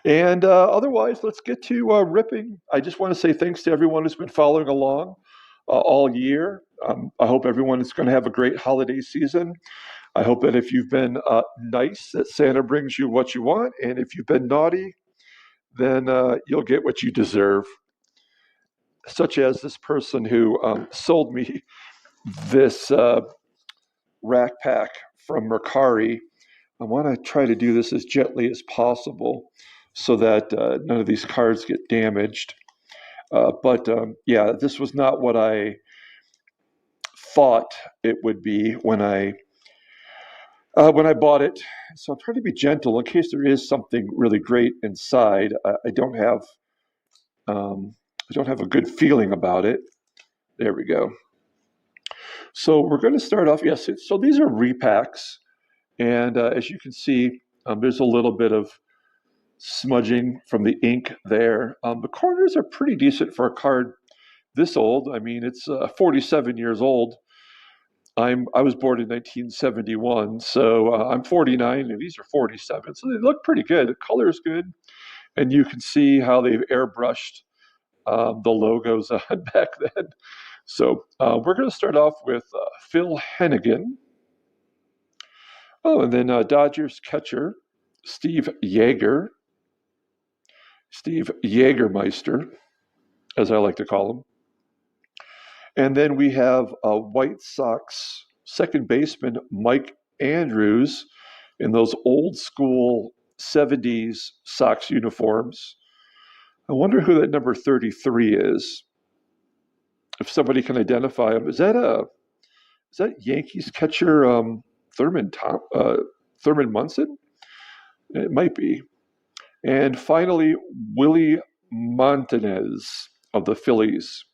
And otherwise, let's get to ripping. I just want to say thanks to everyone who's been following along all year. I hope everyone is going to have a great holiday season. I hope that if you've been nice, that Santa brings you what you want. And if you've been naughty, then you'll get what you deserve. Such as this person who sold me this rack pack from Mercari. I want to try to do this as gently as possible so that none of these cards get damaged. But yeah, this was not what I thought it would be when I bought it. So I'm trying to be gentle in case there is something really great inside. I don't have a good feeling about it. There we go. So we're going to start off. Yes, so these are repacks, and as you can see, there's a little bit of smudging from the ink there. The corners are pretty decent for a card this old. I mean, it's 47 years old. I was born in 1971, so I'm 49, and these are 47, so they look pretty good. The color is good, and you can see how they've airbrushed the logos on back then. So we're going to start off with Phil Hennigan. Oh, and then Dodgers catcher Steve Yeager, Steve Jägermeister, as I like to call him. And then we have White Sox second baseman Mike Andrews in those old school 70s Sox uniforms. I wonder who that number 33 is. If somebody can identify him, is that Yankees catcher Thurman Munson? It might be. And finally, Willie Montanez of the Phillies.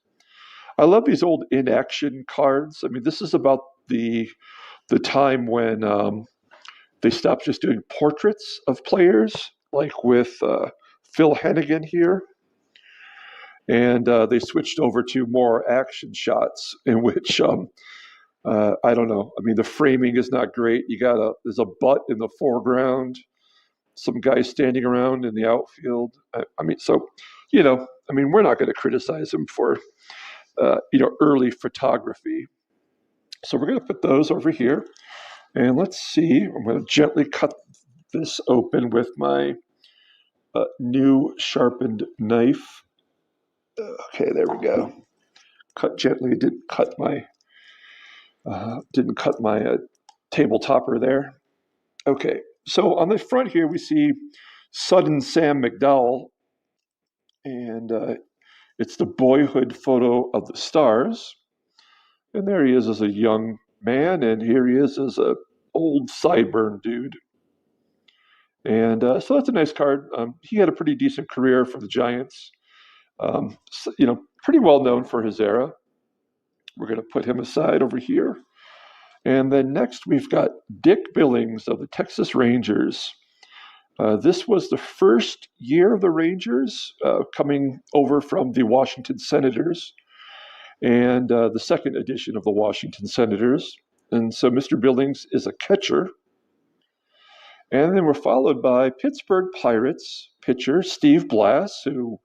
I love these old inaction cards. I mean, this is about the time when they stopped just doing portraits of players, like with Phil Hennigan here, and they switched over to more action shots in which I don't know. I mean, the framing is not great. There's a butt in the foreground, some guy standing around in the outfield. I mean, so we're not going to criticize him for early photography. So we're going to put those over here. And let's see, I'm going to gently cut this open with my new sharpened knife. Okay, there we go. Cut gently. Didn't cut my table topper there. Okay, so on the front here we see Sudden Sam McDowell, and it's the boyhood photo of the stars. And there he is as a young man, and here he is as a old sideburn dude. And so that's a nice card. He had a pretty decent career for the Giants. Pretty well known for his era. We're going to put him aside over here. And then next we've got Dick Billings of the Texas Rangers. This was the first year of the Rangers coming over from the Washington Senators, and the second edition of the Washington Senators. And so Mr. Billings is a catcher. And then we're followed by Pittsburgh Pirates pitcher Steve Blass, who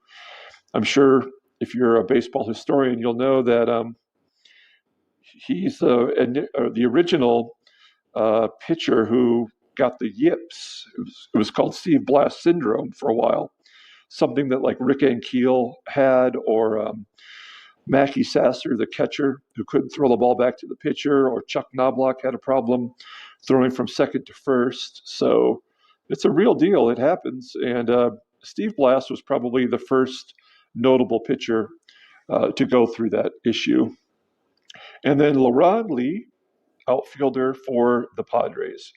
I'm sure if you're a baseball historian, you'll know that he's the original pitcher who got the yips. It was called Steve Blass syndrome for a while, something that like Rick Ankiel had, or Mackie Sasser, the catcher, who couldn't throw the ball back to the pitcher, or Chuck Knobloch had a problem throwing from second to first. So it's a real deal. It happens. And Steve Blass was probably the first notable pitcher to go through that issue. And then LaRon Lee, outfielder for the Padres.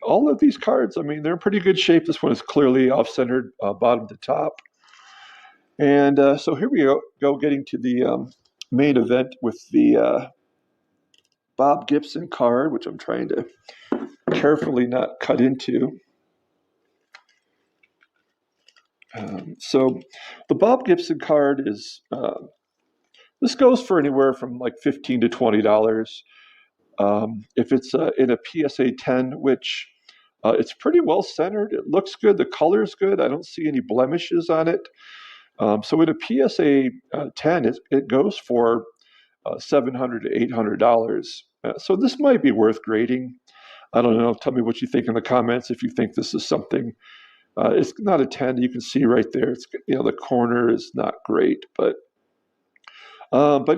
All of these cards, I mean, they're in pretty good shape. This one is clearly off-centered, bottom to top. And so here we go getting to the main event with the Bob Gibson card, which I'm trying to carefully not cut into. So the Bob Gibson card is, this goes for anywhere from like $15 to $20. If it's in a PSA 10, which It's pretty well centered. It looks good. The color's good. I don't see any blemishes on it. So with a PSA 10, it goes for $700 to $800. So this might be worth grading. I don't know. Tell me what you think in the comments if you think this is something. It's not a 10. You can see right there. It's, the corner is not great, but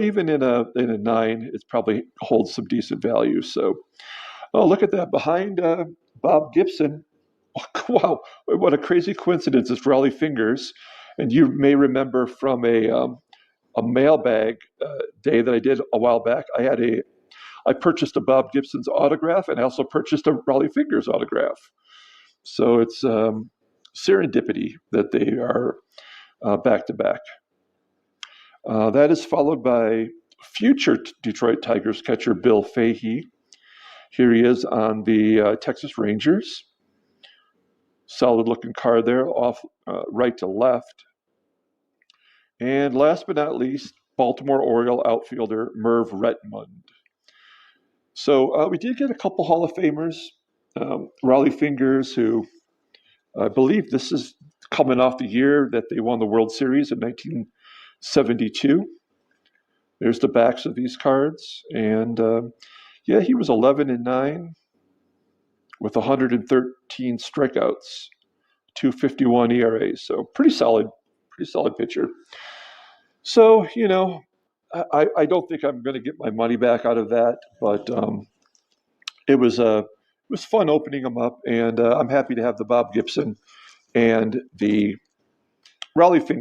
even in a 9, it probably holds some decent value. So, oh, look at that behind Bob Gibson. Wow, what a crazy coincidence! It's Raleigh Fingers, and you may remember from a mailbag day that I did a while back. I purchased a Bob Gibson's autograph, and I also purchased a Raleigh Fingers autograph. So it's serendipity that they are back to back. That is followed by future Detroit Tigers catcher Bill Fahey. Here he is on the Texas Rangers. Solid looking card there, off right to left. And last but not least, Baltimore Oriole outfielder Merv Retmund. So we did get a couple Hall of Famers. Raleigh Fingers, who I believe this is coming off the year that they won the World Series in 1972. There's the backs of these cards. And yeah, he was 11-9 with 113 strikeouts, 2.51 ERA. So pretty solid pitcher. So, I don't think I'm going to get my money back out of that, but it was fun opening them up, and I'm happy to have the Bob Gibson and the Raleigh Fingers.